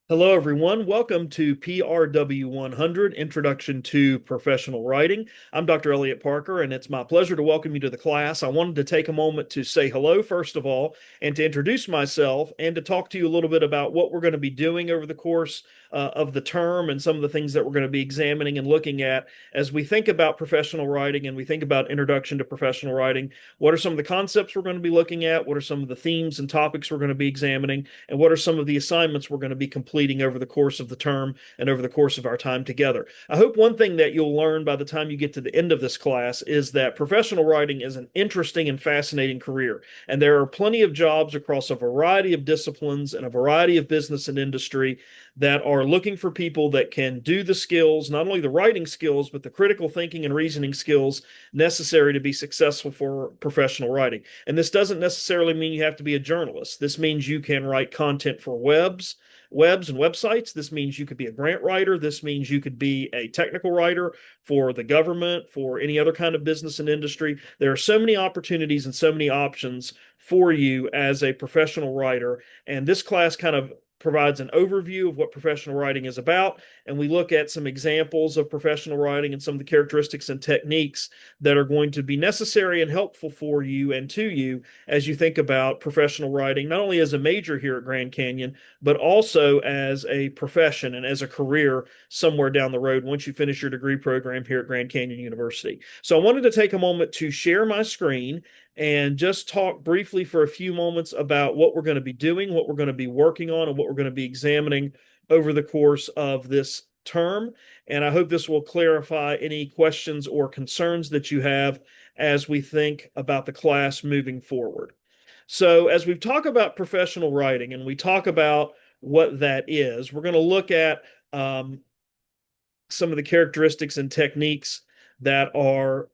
Hello, everyone. Welcome to PRW 100, Introduction to Professional Writing. I'm Dr. Elliott Parker, and it's my pleasure to welcome you to the class. I wanted to take a moment to say hello, first of all, and to introduce myself and to talk to you a little bit about what we're going to be doing over the course of the term and some of the things that we're going to be examining and looking at as we think about professional writing and we think about introduction to professional writing. What are some of the concepts we're going to be looking at? What are some of the themes and topics we're going to be examining? And what are some of the assignments we're going to be completing over the course of the term and over the course of our time together? I hope one thing that you'll learn by the time you get to the end of this class is that professional writing is an interesting and fascinating career. And there are plenty of jobs across a variety of disciplines and a variety of business and industry that are looking for people that can do the skills, not only the writing skills, but the critical thinking and reasoning skills necessary to be successful for professional writing. And this doesn't necessarily mean you have to be a journalist. This means you can write content for webs and websites. This means you could be a grant writer. This means you could be a technical writer for the government, for any other kind of business and industry. There are so many opportunities and so many options for you as a professional writer. And this class kind of provides an overview of what professional writing is about, and we look at some examples of professional writing and some of the characteristics and techniques that are going to be necessary and helpful for you and to you as you think about professional writing, not only as a major here at Grand Canyon, but also as a profession and as a career somewhere down the road once you finish your degree program here at Grand Canyon University. So I wanted to take a moment to share my screen and just talk briefly for a few moments about what we're going to be doing, what we're going to be working on, and what we're going to be examining over the course of this term. And I hope this will clarify any questions or concerns that you have as we think about the class moving forward. So, as we talk about professional writing and we talk about what that is, we're going to look at some of the characteristics and techniques that are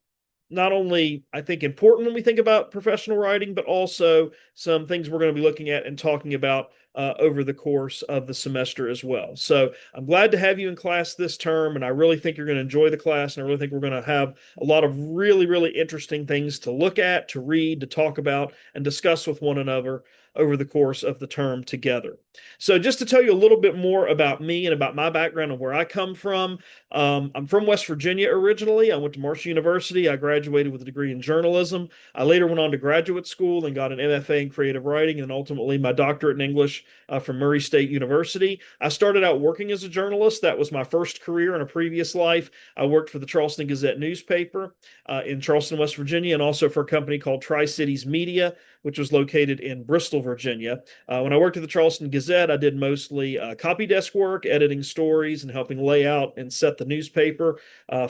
not only, I think, important when we think about professional writing, but also some things we're going to be looking at and talking about over the course of the semester as well. So I'm glad to have you in class this term, and I really think you're going to enjoy the class, and I really think we're going to have a lot of really, really interesting things to look at, to read, to talk about, and discuss with one another over the course of the term together. So just to tell you a little bit more about me and about my background and where I come from, I'm from West Virginia originally. I went to Marshall University. I graduated with a degree in journalism. I later went on to graduate school and got an MFA in creative writing and ultimately my doctorate in English from Murray State University. I started out working as a journalist. That was my first career in a previous life. I worked for the Charleston Gazette newspaper in Charleston, West Virginia, and also for a company called Tri-Cities Media, which was located in Bristol, Virginia. When I worked at the Charleston Gazette, I did mostly copy desk work, editing stories, and helping lay out and set the newspaper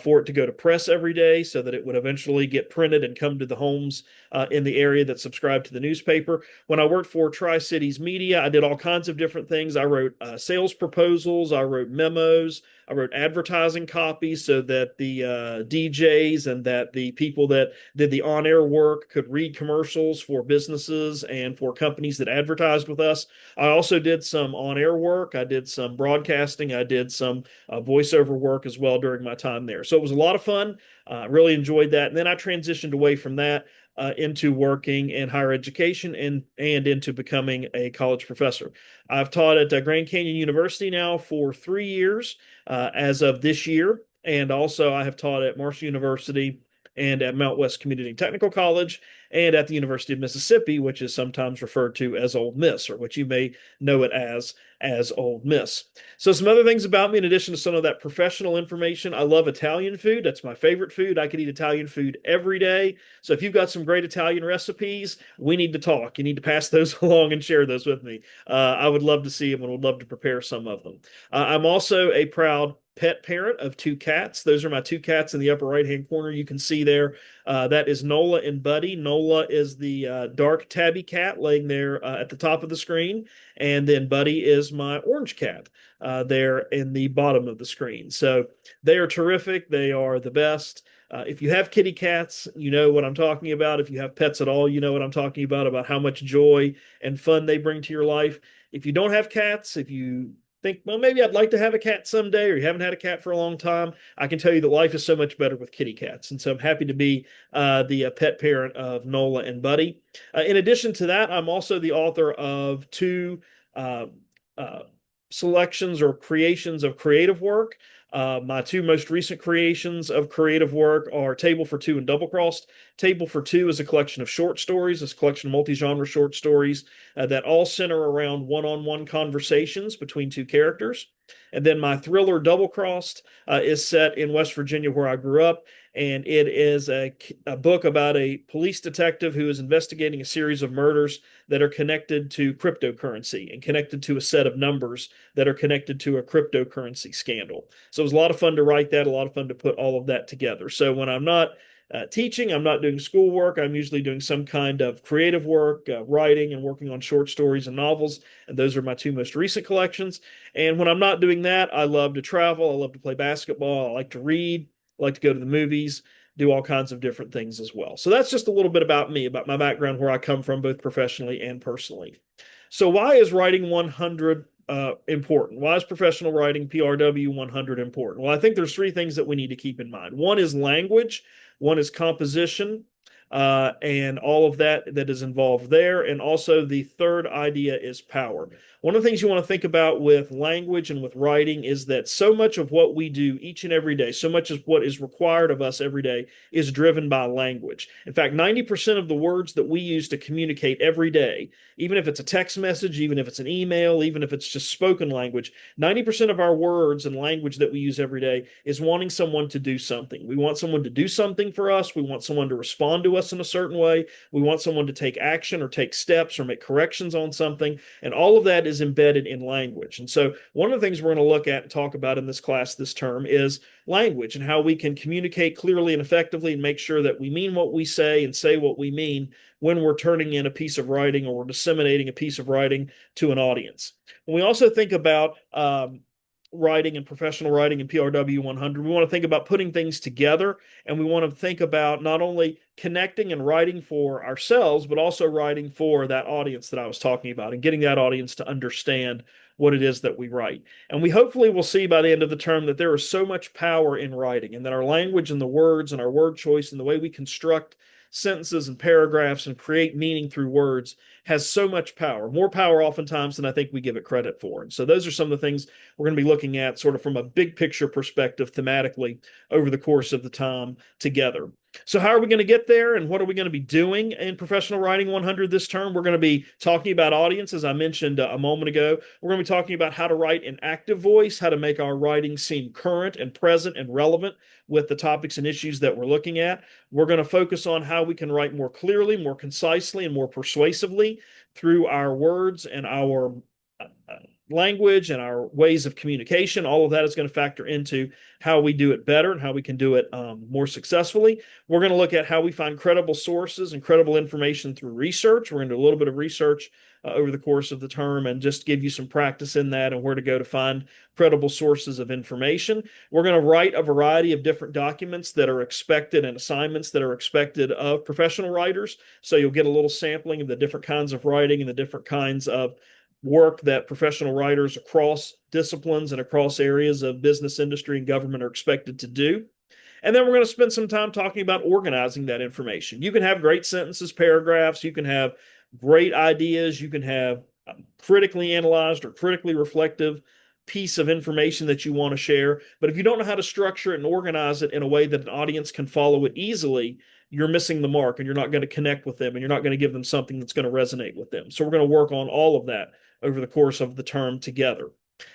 for it to go to press every day so that it would eventually get printed and come to the homes in the area that subscribed to the newspaper. When I worked for Tri-Cities Media, I did all kinds of different things. I wrote sales proposals, I wrote memos, I wrote advertising copies so that the DJs and that the people that did the on-air work could read commercials for businesses and for companies that advertised with us. I also did some on-air work. I did some broadcasting. I did some voiceover work as well during my time there. So it was a lot of fun. Really enjoyed that. And then I transitioned away from that into working in higher education and into becoming a college professor. I've taught at Grand Canyon University now for 3 years as of this year. And also, I have taught at Marshall University and at Mount West Community Technical College and at the University of Mississippi, which is sometimes referred to as Ole Miss, or what you may know it as Ole Miss. So some other things about me, in addition to some of that professional information, I love Italian food. That's my favorite food. I could eat Italian food every day. So if you've got some great Italian recipes, we need to talk. You need to pass those along and share those with me. I would love to see them and would love to prepare some of them. I'm also a proud pet parent of two cats. Those are my two cats in the upper right-hand corner. You can see there. That is Nola and Buddy. Nola is the dark tabby cat laying there at the top of the screen. And then Buddy is my orange cat there in the bottom of the screen. So they are terrific. They are the best. If you have kitty cats, you know what I'm talking about. If you have pets at all, you know what I'm talking about how much joy and fun they bring to your life. If you don't have cats, if you think, well, maybe I'd like to have a cat someday, or you haven't had a cat for a long time, I can tell you that life is so much better with kitty cats. And so I'm happy to be the pet parent of Nola and Buddy. In addition to that, I'm also the author of two uh, selections or creations of creative work. My two most recent creations of creative work are Table for Two and Double Crossed. Table for Two is a collection of short stories, it's a collection of multi-genre short stories that all center around one-on-one conversations between two characters. And then my thriller Double Crossed is set in West Virginia, where I grew up, and it is a book about a police detective who is investigating a series of murders that are connected to cryptocurrency and connected to a set of numbers that are connected to a cryptocurrency scandal. So it was a lot of fun to write that, a lot of fun to put all of that together. So when I'm not teaching, I'm not doing schoolwork. I'm usually doing some kind of creative work, writing and working on short stories and novels. And those are my two most recent collections. And when I'm not doing that, I love to travel. I love to play basketball. I like to read. I like to go to the movies, do all kinds of different things as well. So that's just a little bit about me, about my background, where I come from, both professionally and personally. So why is writing 100 important? Why is professional writing PRW 100 important? Well, I think there's three things that we need to keep in mind. One is language, one is composition, and all of that is involved there. And also the third idea is power. One of the things you want to think about with language and with writing is that so much of what we do each and every day, so much of what is required of us every day, is driven by language. In fact, 90% of the words that we use to communicate every day, even if it's a text message, even if it's an email, even if it's just spoken language, 90% of our words and language that we use every day is wanting someone to do something. We want someone to do something for us. We want someone to respond to us in a certain way. We want someone to take action or take steps or make corrections on something. And all of that is embedded in language. And so one of the things we're going to look at and talk about in this class this term is language and how we can communicate clearly and effectively and make sure that we mean what we say and say what we mean when we're turning in a piece of writing or we're disseminating a piece of writing to an audience. When we also think about writing and professional writing and PRW 100, we want to think about putting things together, and we want to think about not only connecting and writing for ourselves, but also writing for that audience that I was talking about and getting that audience to understand what it is that we write. And we hopefully will see by the end of the term that there is so much power in writing, and that our language and the words and our word choice and the way we construct sentences and paragraphs and create meaning through words has so much power, more power oftentimes than I think we give it credit for. And so those are some of the things we're going to be looking at sort of from a big picture perspective thematically over the course of the time together. So how are we going to get there, and what are we going to be doing in Professional Writing 100 this term? We're going to be talking about audience, as I mentioned a moment ago. We're going to be talking about how to write in active voice, how to make our writing seem current and present and relevant with the topics and issues that we're looking at. We're going to focus on how we can write more clearly, more concisely, and more persuasively through our words and our language and our ways of communication. All of that is going to factor into how we do it better and how we can do it more successfully. We're going to look at how we find credible sources and credible information through research. We're going to do a little bit of research over the course of the term and just give you some practice in that and where to go to find credible sources of information. We're going to write a variety of different documents that are expected and assignments that are expected of professional writers. So you'll get a little sampling of the different kinds of writing and the different kinds of work that professional writers across disciplines and across areas of business, industry, and government are expected to do. And then we're going to spend some time talking about organizing that information. You can have great sentences, paragraphs, you can have great ideas, you can have critically analyzed or critically reflective piece of information that you want to share. But if you don't know how to structure it and organize it in a way that an audience can follow it easily, you're missing the mark and you're not going to connect with them and you're not going to give them something that's going to resonate with them. So we're going to work on all of that over the course of the term together.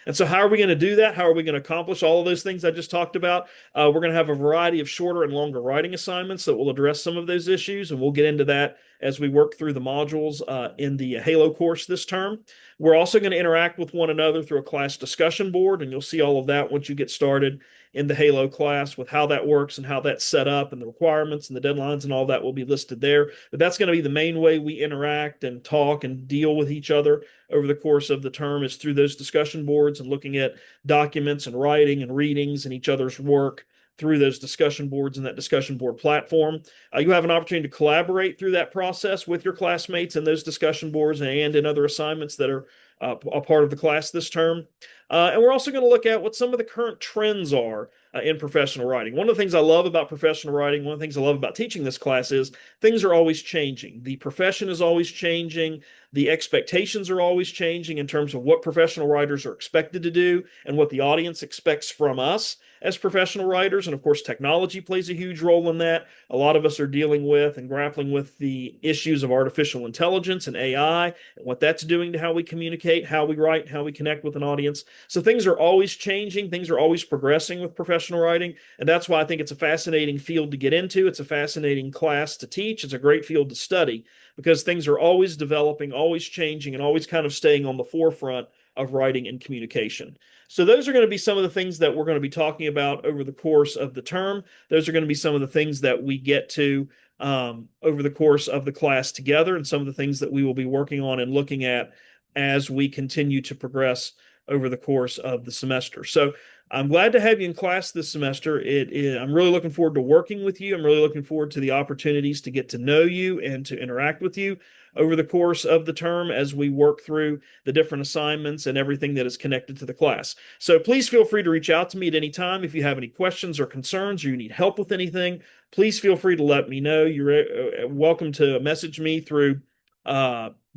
And so how are we going to do that? How are we going to accomplish all of those things I just talked about? We're going to have a variety of shorter and longer writing assignments that will address some of those issues, and we'll get into that as we work through the modules in the Halo course this term. We're also going to interact with one another through a class discussion board, and you'll see all of that once you get started in the Halo class with how that works and how that's set up and the requirements and the deadlines and all that will be listed there. But that's going to be the main way we interact and talk and deal with each other over the course of the term, is through those discussion boards and looking at documents and writing and readings and each other's work through those discussion boards and that discussion board platform. You have an opportunity to collaborate through that process with your classmates in those discussion boards and in other assignments that are a part of the class this term. And we're also going to look at what some of the current trends are in professional writing. One of the things I love about professional writing, one of the things I love about teaching this class is things are always changing. The profession is always changing. The expectations are always changing in terms of what professional writers are expected to do and what the audience expects from us as professional writers. And of course, technology plays a huge role in that. A lot of us are dealing with and grappling with the issues of artificial intelligence and AI and what that's doing to how we communicate, how we write, how we connect with an audience. So things are always changing, things are always progressing with professional writing. And that's why I think it's a fascinating field to get into. It's a fascinating class to teach. It's a great field to study because things are always developing, always changing, and always kind of staying on the forefront of writing and communication. So those are going to be some of the things that we're going to be talking about over the course of the term. Those are going to be some of the things that we get to over the course of the class together, and some of the things that we will be working on and looking at as we continue to progress over the course of the semester. So I'm glad to have you in class this semester. I'm really looking forward to working with you. I'm really looking forward to the opportunities to get to know you and to interact with you over the course of the term as we work through the different assignments and everything that is connected to the class. So please feel free to reach out to me at any time if you have any questions or concerns or you need help with anything. Please feel free to let me know. You're welcome to message me through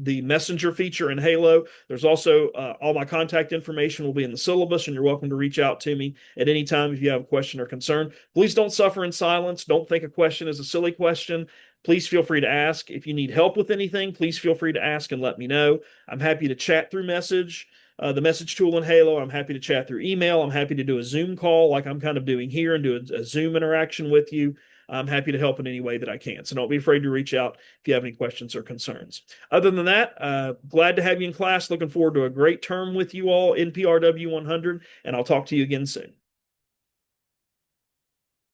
the messenger feature in Halo. There's also all my contact information will be in the syllabus, and you're welcome to reach out to me at any time if you have a question or concern. Please don't suffer in silence. Don't think a question is a silly question. Please feel free to ask. If you need help with anything, please feel free to ask and let me know. I'm happy to chat through the message tool in Halo. I'm happy to chat through email. I'm happy to do a Zoom call like I'm kind of doing here and do a Zoom interaction with you. I'm happy to help in any way that I can. So don't be afraid to reach out if you have any questions or concerns. Other than that, glad to have you in class. Looking forward to a great term with you all in PRW 100, and I'll talk to you again soon.